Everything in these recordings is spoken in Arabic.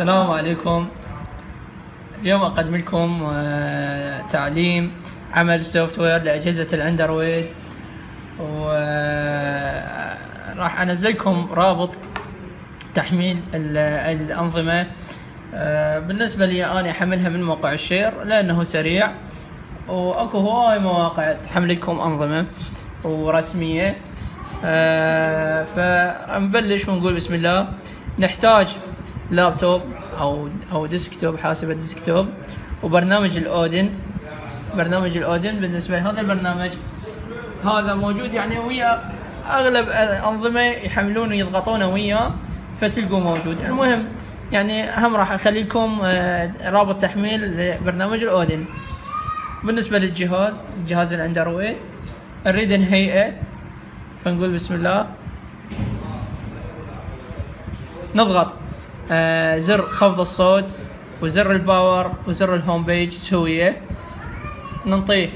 السلام عليكم. اليوم أقدم لكم تعليم عمل سوفت وير لأجهزة الأندرويد، وراح أنزل لكم رابط تحميل الأنظمة. بالنسبة لي أنا أحملها من موقع الشير لأنه سريع، وأكو هواي مواقع تحمل لكم أنظمة ورسمية. فنبلش ونقول بسم الله. نحتاج لابتوب أو ديسكتوب، حاسبة ديسكتوب، وبرنامج الأودن. برنامج الأودن بالنسبة لهذا البرنامج هذا موجود يعني ويا أغلب الأنظمة يحملونه ويضغطونه وياه، فتلقوه موجود. المهم يعني هم راح أخلي لكم رابط تحميل لبرنامج الأودن. بالنسبة للجهاز الأندرويد نريد نهيئه، فنقول بسم الله. نضغط زر خفض الصوت وزر الباور وزر الهوم بيج سوية، ننطيه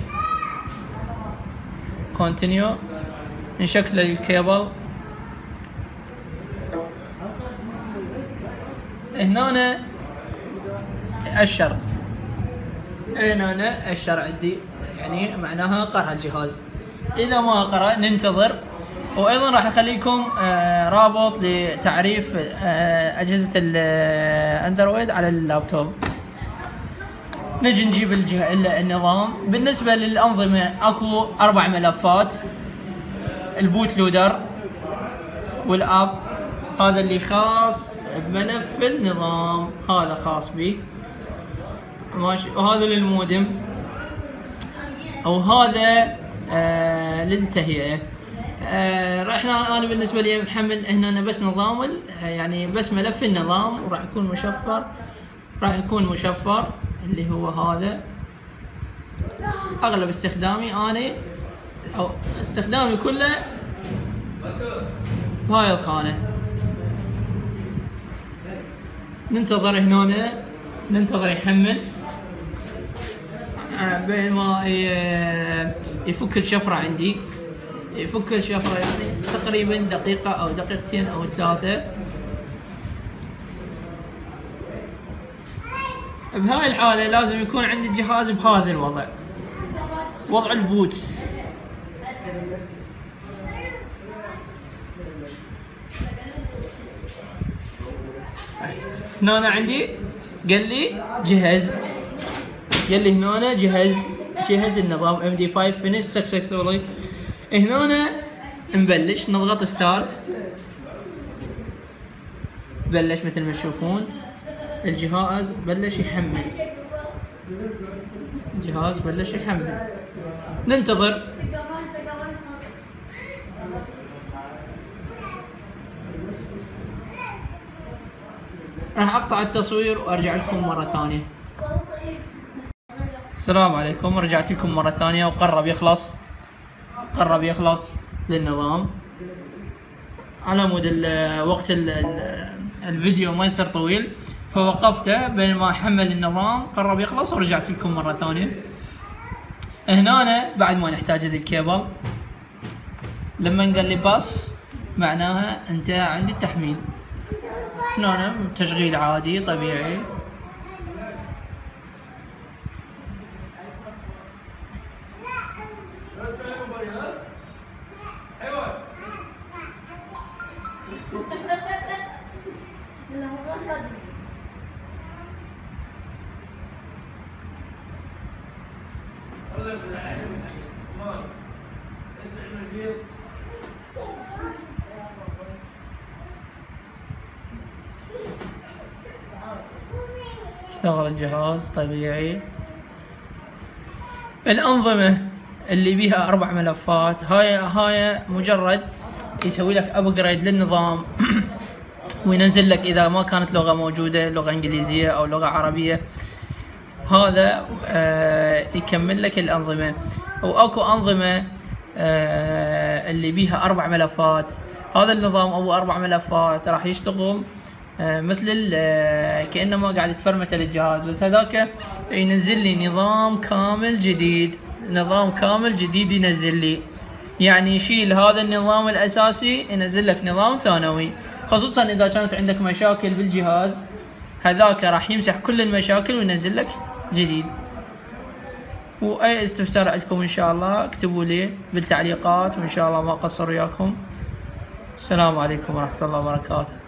كونتينيو، نشكل الكيبل. هنا أشر، هنا أشر عندي يعني معناها قرأ الجهاز. إذا ما قرأ ننتظر. وأيضا راح أخلي لكم رابط لتعريف أجهزة الأندرويد على اللابتوب. نجي نجيب النظام. بالنسبة للأنظمة أكو 4 ملفات: البوت لودر والأب، هذا اللي خاص بملف النظام، هذا خاص به ماشي، وهذا للمودم، أو هذا للتهيئة. احنا انا بالنسبه لي محمل هنا بس نظام، يعني بس ملف النظام، وراح يكون مشفر اللي هو هذا. اغلب استخدامي انا او استخدامي كله بهاي الخانه. ننتظر هنا، ننتظر يحمل بين ما يفك الشفره. عندي يفك الشفرة يعني تقريبا دقيقة أو دقيقتين أو 3. بهاي الحالة لازم يكون عندي الجهاز بهذا الوضع، وضع البوت. هنا عندي قال لي جهز، قال لي هنا جهز النظام MD5 finish successfully. هنا نبلش نضغط ستارت، بلش مثل ما تشوفون الجهاز بلش يحمل. الجهاز بلش يحمل، ننتظر. راح اقطع التصوير وارجع لكم مرة ثانية. السلام عليكم، رجعت لكم مرة ثانية وقرب يخلص للنظام. على مود وقت الفيديو ما يصير طويل، فوقفته بينما حمل النظام، قرب يخلص ورجعت لكم مرة ثانية. هنا بعد ما نحتاج للكيبل، لما قال لي باص معناها انتهى عندي التحميل. هنا تشغيل عادي طبيعي. اشتغل الجهاز طبيعي. الأنظمة اللي بيها 4 ملفات هاي مجرد يسوي لك ابجريد للنظام وينزل لك اذا ما كانت لغة موجودة، لغة انجليزية او لغة عربية، هذا يكمل لك الأنظمة. واكو أنظمة اللي بيها 4 ملفات. هذا النظام ابو 4 ملفات راح يشتغل مثل كأنما قاعد يتفرمت للجهاز، بس هذاك ينزل لي نظام كامل جديد. ينزل لي، يعني يشيل هذا النظام الأساسي ينزل لك نظام ثانوي، خصوصا إذا كانت عندك مشاكل بالجهاز. هذاك راح يمسح كل المشاكل وينزل لك جديد. واي استفسار عندكم ان شاء الله اكتبوا لي بالتعليقات، وان شاء الله ما اقصر وياكم. السلام عليكم ورحمة الله وبركاته.